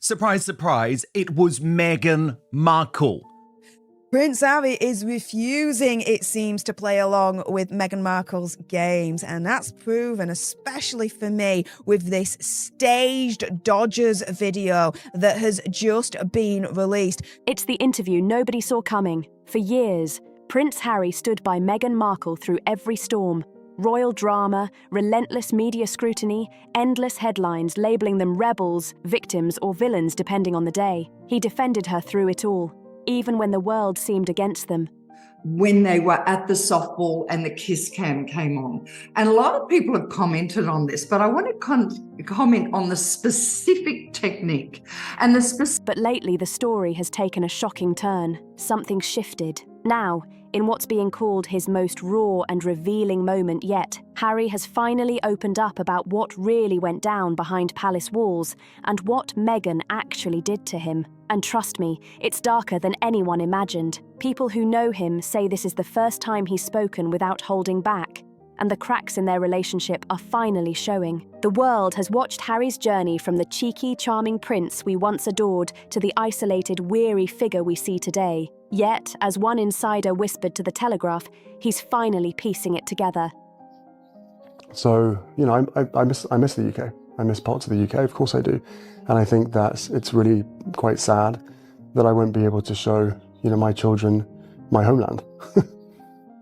Surprise, surprise, it was Meghan Markle. Prince Harry is refusing, it seems, to play along with Meghan Markle's games, and that's proven, especially for me, with this staged Dodgers video that has just been released. It's the interview nobody saw coming. For years, Prince Harry stood by Meghan Markle through every storm. Royal drama, relentless media scrutiny, endless headlines labelling them rebels, victims, or villains depending on the day. He defended her through it all, even when the world seemed against them. When they were at the softball and the kiss cam came on. And a lot of people have commented on this, but I want to comment on the specific technique. But lately the story has taken a shocking turn. Something shifted. Now, in what's being called his most raw and revealing moment yet, Harry has finally opened up about what really went down behind palace walls and what Meghan actually did to him. And trust me, it's darker than anyone imagined. People who know him say this is the first time he's spoken without holding back, and the cracks in their relationship are finally showing. The world has watched Harry's journey from the cheeky, charming prince we once adored to the isolated, weary figure we see today. Yet, as one insider whispered to The Telegraph, he's finally piecing it together. So, I miss the UK. I miss parts of the UK, of course I do. And I think that it's really quite sad that I won't be able to show, my children my homeland.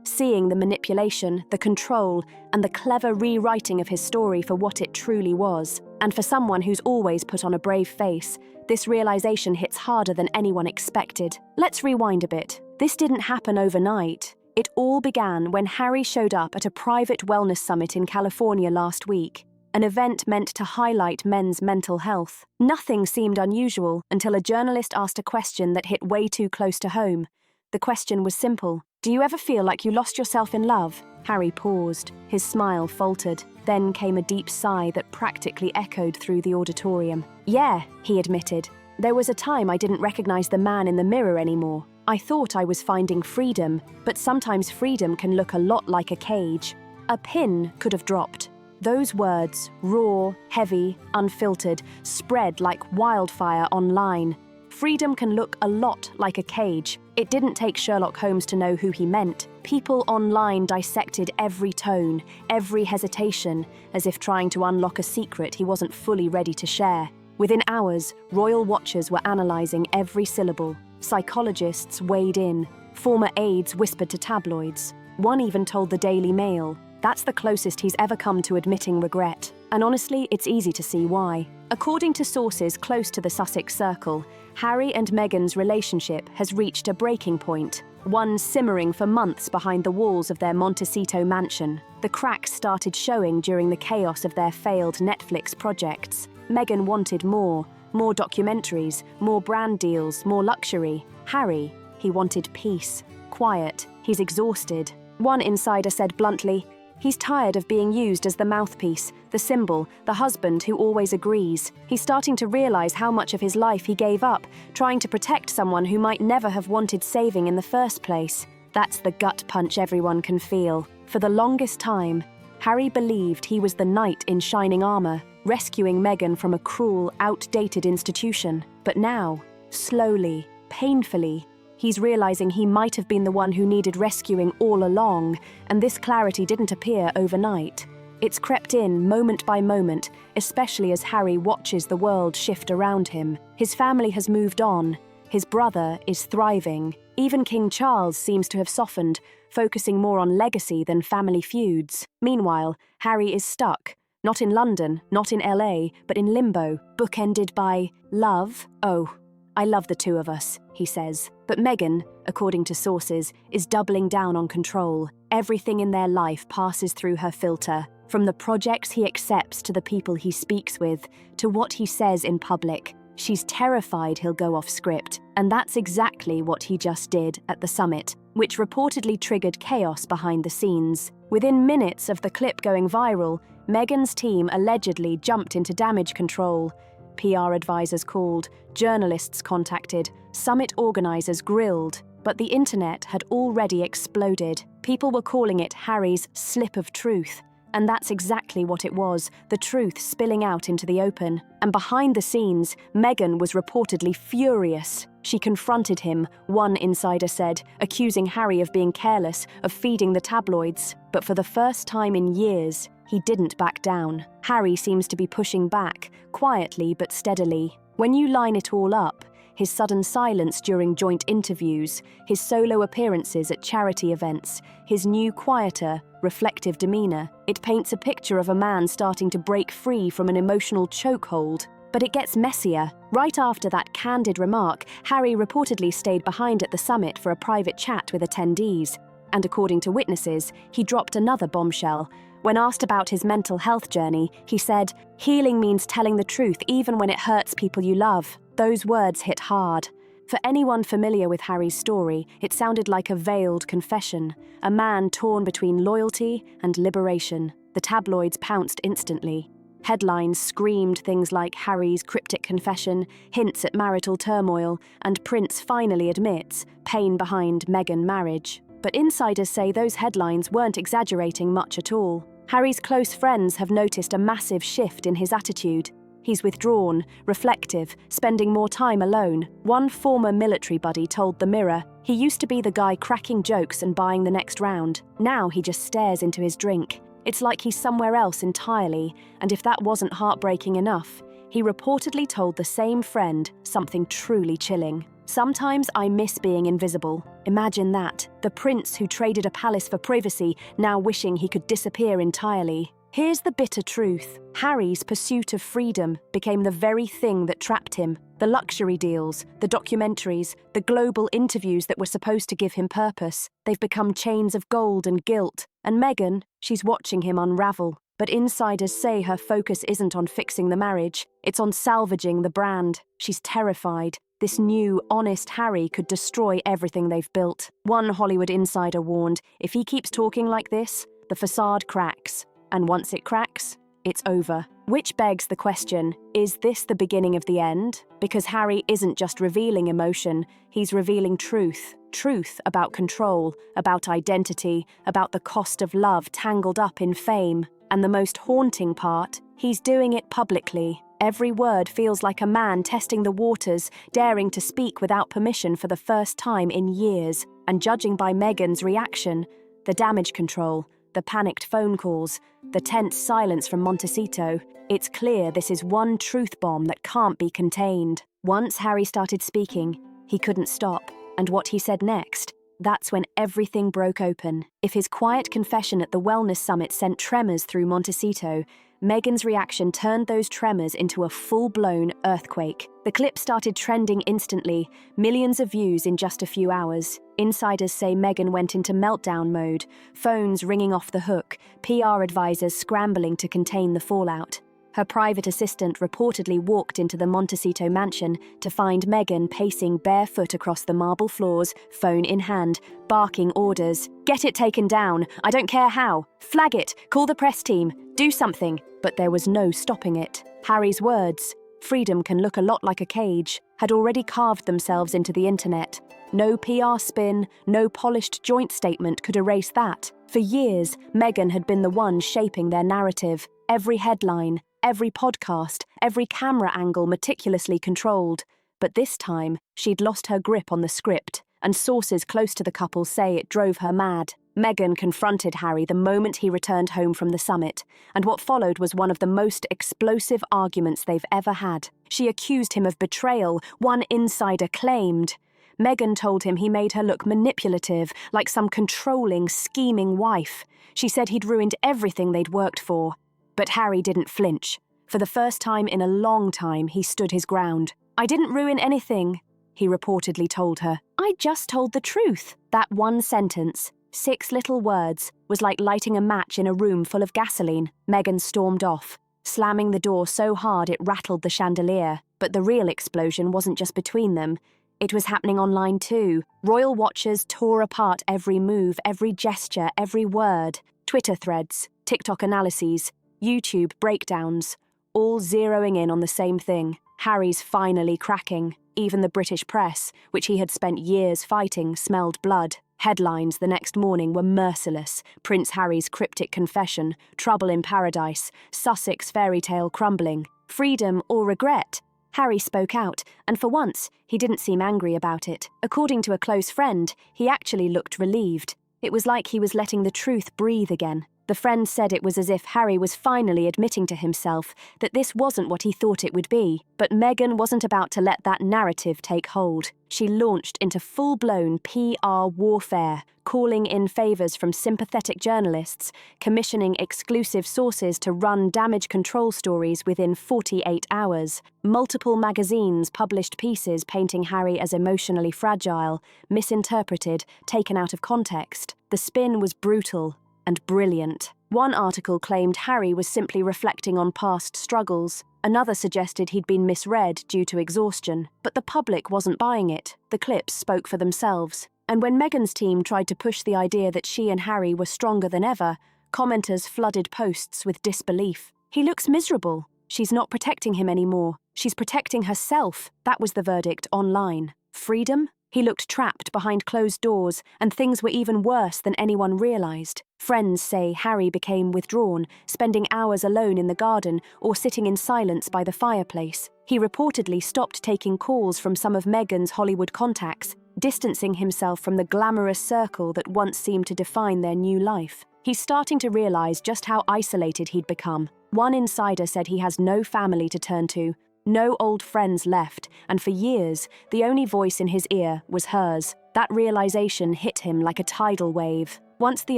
Seeing the manipulation, the control, and the clever rewriting of his story for what it truly was. And for someone who's always put on a brave face, this realization hits harder than anyone expected. Let's rewind a bit. This didn't happen overnight. It all began when Harry showed up at a private wellness summit in California last week, an event meant to highlight men's mental health. Nothing seemed unusual until a journalist asked a question that hit way too close to home. The question was simple. Do you ever feel like you lost yourself in love? Harry paused. His smile faltered. Then came a deep sigh that practically echoed through the auditorium. Yeah, he admitted. There was a time I didn't recognize the man in the mirror anymore. I thought I was finding freedom, but sometimes freedom can look a lot like a cage. A pin could have dropped. Those words, raw, heavy, unfiltered, spread like wildfire online. Freedom can look a lot like a cage. It didn't take Sherlock Holmes to know who he meant. People online dissected every tone, every hesitation, as if trying to unlock a secret he wasn't fully ready to share. Within hours, royal watchers were analysing every syllable. Psychologists weighed in. Former aides whispered to tabloids. One even told the Daily Mail. That's the closest he's ever come to admitting regret. And honestly, it's easy to see why. According to sources close to the Sussex circle, Harry and Meghan's relationship has reached a breaking point, one simmering for months behind the walls of their Montecito mansion. The cracks started showing during the chaos of their failed Netflix projects. Meghan wanted more documentaries, more brand deals, more luxury. Harry, he wanted peace, quiet, he's exhausted. One insider said bluntly, he's tired of being used as the mouthpiece, the symbol, the husband who always agrees. He's starting to realize how much of his life he gave up, trying to protect someone who might never have wanted saving in the first place. That's the gut punch everyone can feel. For the longest time, Harry believed he was the knight in shining armor, rescuing Meghan from a cruel, outdated institution. But now, slowly, painfully, he's realizing he might have been the one who needed rescuing all along, and this clarity didn't appear overnight. It's crept in moment by moment, especially as Harry watches the world shift around him. His family has moved on. His brother is thriving. Even King Charles seems to have softened, focusing more on legacy than family feuds. Meanwhile, Harry is stuck. Not in London, not in LA, but in limbo, bookended by love. Oh, I love the two of us, he says. But Meghan, according to sources, is doubling down on control. Everything in their life passes through her filter, from the projects he accepts to the people he speaks with, to what he says in public. She's terrified he'll go off script, and that's exactly what he just did at the summit, which reportedly triggered chaos behind the scenes. Within minutes of the clip going viral, Meghan's team allegedly jumped into damage control. PR advisors called, journalists contacted, summit organizers grilled, but the internet had already exploded. People were calling it Harry's slip of truth, And that's exactly what it was, the truth spilling out into the open. And behind the scenes, Meghan was reportedly furious. She confronted him, one insider said, accusing Harry of being careless, of feeding the tabloids. But for the first time in years, he didn't back down. Harry seems to be pushing back, quietly but steadily. When you line it all up, his sudden silence during joint interviews, his solo appearances at charity events, his new quieter, reflective demeanour, it paints a picture of a man starting to break free from an emotional chokehold. But it gets messier. Right after that candid remark, Harry reportedly stayed behind at the summit for a private chat with attendees. And according to witnesses, he dropped another bombshell. When asked about his mental health journey, he said, "Healing means telling the truth even when it hurts people you love." Those words hit hard. For anyone familiar with Harry's story, it sounded like a veiled confession, a man torn between loyalty and liberation. The tabloids pounced instantly. Headlines screamed things like Harry's cryptic confession, hints at marital turmoil, and Prince finally admits pain behind Meghan marriage. But insiders say those headlines weren't exaggerating much at all. Harry's close friends have noticed a massive shift in his attitude. He's withdrawn, reflective, spending more time alone. One former military buddy told The Mirror, he used to be the guy cracking jokes and buying the next round. Now he just stares into his drink. It's like he's somewhere else entirely, and if that wasn't heartbreaking enough, he reportedly told the same friend something truly chilling. "Sometimes I miss being invisible." Imagine that, the prince who traded a palace for privacy, now wishing he could disappear entirely. Here's the bitter truth. Harry's pursuit of freedom became the very thing that trapped him. The luxury deals, the documentaries, the global interviews that were supposed to give him purpose. They've become chains of gold and guilt. And Meghan, she's watching him unravel. But insiders say her focus isn't on fixing the marriage. It's on salvaging the brand. She's terrified. This new, honest Harry could destroy everything they've built. One Hollywood insider warned, if he keeps talking like this, the facade cracks. And once it cracks, it's over. Which begs the question, is this the beginning of the end? Because Harry isn't just revealing emotion, he's revealing truth. Truth about control, about identity, about the cost of love tangled up in fame. And the most haunting part, he's doing it publicly. Every word feels like a man testing the waters, daring to speak without permission for the first time in years. And judging by Meghan's reaction, the damage control, the panicked phone calls, the tense silence from Montecito, it's clear this is one truth bomb that can't be contained. Once Harry started speaking, he couldn't stop. And what he said next, that's when everything broke open. If his quiet confession at the wellness summit sent tremors through Montecito, Meghan's reaction turned those tremors into a full-blown earthquake. The clip started trending instantly, millions of views in just a few hours. Insiders say Meghan went into meltdown mode, phones ringing off the hook, PR advisors scrambling to contain the fallout. Her private assistant reportedly walked into the Montecito mansion to find Meghan pacing barefoot across the marble floors, phone in hand, barking orders. "Get it taken down. I don't care how. Flag it. Call the press team. Do something." But there was no stopping it. Harry's words, "Freedom can look a lot like a cage," had already carved themselves into the internet. No PR spin, no polished joint statement could erase that. For years, Meghan had been the one shaping their narrative. Every headline, every podcast, every camera angle meticulously controlled. But this time, she'd lost her grip on the script, and sources close to the couple say it drove her mad. Meghan confronted Harry the moment he returned home from the summit, and what followed was one of the most explosive arguments they've ever had. She accused him of betrayal, one insider claimed. Meghan told him he made her look manipulative, like some controlling, scheming wife. She said he'd ruined everything they'd worked for. But Harry didn't flinch. For the first time in a long time, he stood his ground. "I didn't ruin anything," he reportedly told her. "I just told the truth." That one sentence, 6 little words, was like lighting a match in a room full of gasoline. Meghan stormed off, slamming the door so hard it rattled the chandelier. But the real explosion wasn't just between them. It was happening online too. Royal watchers tore apart every move, every gesture, every word. Twitter threads, TikTok analyses, YouTube breakdowns, all zeroing in on the same thing. Harry's finally cracking. Even the British press, which he had spent years fighting, smelled blood. Headlines the next morning were merciless. Prince Harry's cryptic confession, trouble in paradise, Sussex fairy tale crumbling. Freedom or regret? Harry spoke out, and for once, he didn't seem angry about it. According to a close friend, he actually looked relieved. It was like he was letting the truth breathe again. The friend said it was as if Harry was finally admitting to himself that this wasn't what he thought it would be. But Meghan wasn't about to let that narrative take hold. She launched into full-blown PR warfare, calling in favours from sympathetic journalists, commissioning exclusive sources to run damage control stories within 48 hours. Multiple magazines published pieces painting Harry as emotionally fragile, misinterpreted, taken out of context. The spin was brutal and brilliant. One article claimed Harry was simply reflecting on past struggles. Another suggested he'd been misread due to exhaustion. But the public wasn't buying it. The clips spoke for themselves. And when Meghan's team tried to push the idea that she and Harry were stronger than ever, commenters flooded posts with disbelief. He looks miserable. She's not protecting him anymore. She's protecting herself. That was the verdict online. Freedom? He looked trapped behind closed doors, and things were even worse than anyone realised. Friends say Harry became withdrawn, spending hours alone in the garden or sitting in silence by the fireplace. He reportedly stopped taking calls from some of Meghan's Hollywood contacts, distancing himself from the glamorous circle that once seemed to define their new life. He's starting to realise just how isolated he'd become. One insider said he has no family to turn to, no old friends left, and for years, the only voice in his ear was hers. That realization hit him like a tidal wave. Once the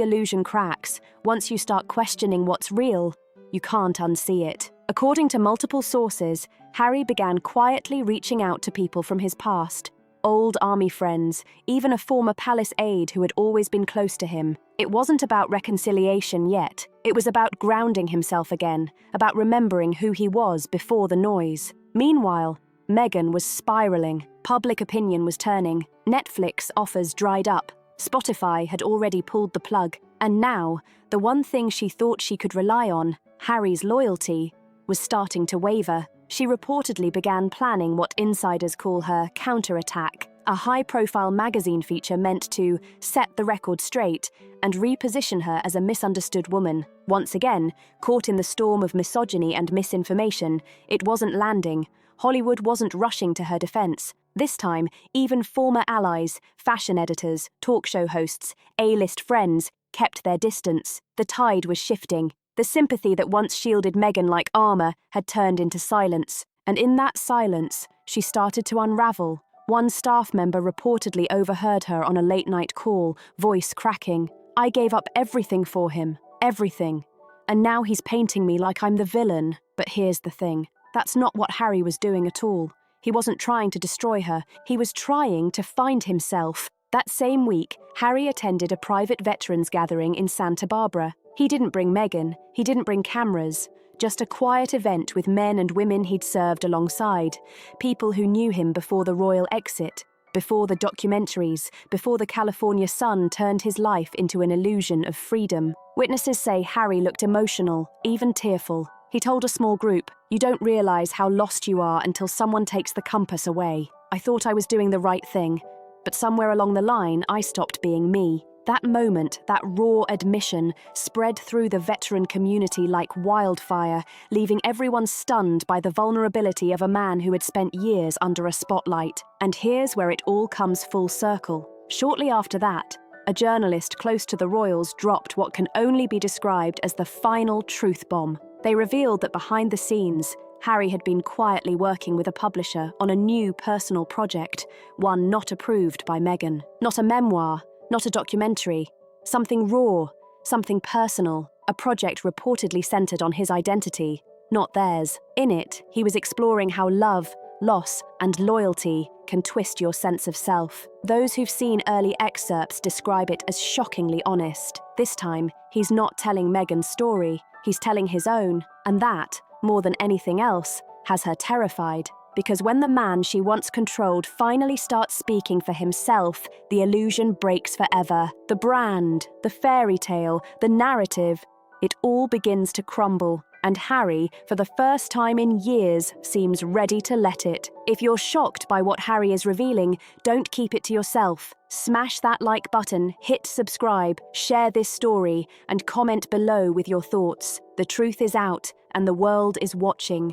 illusion cracks, once you start questioning what's real, you can't unsee it. According to multiple sources, Harry began quietly reaching out to people from his past. Old army friends, even a former palace aide who had always been close to him. It wasn't about reconciliation yet. It was about grounding himself again, about remembering who he was before the noise. Meanwhile, Meghan was spiraling. Public opinion was turning. Netflix offers dried up. Spotify had already pulled the plug. And now, the one thing she thought she could rely on, Harry's loyalty, was starting to waver. She reportedly began planning what insiders call her counterattack, a high-profile magazine feature meant to set the record straight and reposition her as a misunderstood woman. Once again, caught in the storm of misogyny and misinformation, it wasn't landing. Hollywood wasn't rushing to her defense. This time, even former allies, fashion editors, talk show hosts, A-list friends kept their distance. The tide was shifting. The sympathy that once shielded Meghan like armor had turned into silence. And in that silence, she started to unravel. One staff member reportedly overheard her on a late-night call, voice cracking. "I gave up everything for him. Everything. And now he's painting me like I'm the villain." But here's the thing. That's not what Harry was doing at all. He wasn't trying to destroy her. He was trying to find himself. That same week, Harry attended a private veterans gathering in Santa Barbara. He didn't bring Meghan. He didn't bring cameras. Just a quiet event with men and women he'd served alongside. People who knew him before the royal exit, before the documentaries, before the California sun turned his life into an illusion of freedom. Witnesses say Harry looked emotional, even tearful. He told a small group, "You don't realise how lost you are until someone takes the compass away. I thought I was doing the right thing, but somewhere along the line I stopped being me." That moment, that raw admission, spread through the veteran community like wildfire, leaving everyone stunned by the vulnerability of a man who had spent years under a spotlight. And here's where it all comes full circle. Shortly after that, a journalist close to the royals dropped what can only be described as the final truth bomb. They revealed that behind the scenes, Harry had been quietly working with a publisher on a new personal project, one not approved by Meghan. Not a memoir, not a documentary, something raw, something personal, a project reportedly centered on his identity, not theirs. In it, he was exploring how love, loss, and loyalty can twist your sense of self. Those who've seen early excerpts describe it as shockingly honest. This time, he's not telling Meghan's story, he's telling his own, and that, more than anything else, has her terrified. Because when the man she once controlled finally starts speaking for himself, the illusion breaks forever. The brand, the fairy tale, the narrative, it all begins to crumble. and Harry, for the first time in years, seems ready to let it. If you're shocked by what Harry is revealing, don't keep it to yourself. Smash that like button, hit subscribe, share this story, and comment below with your thoughts. The truth is out, and the world is watching.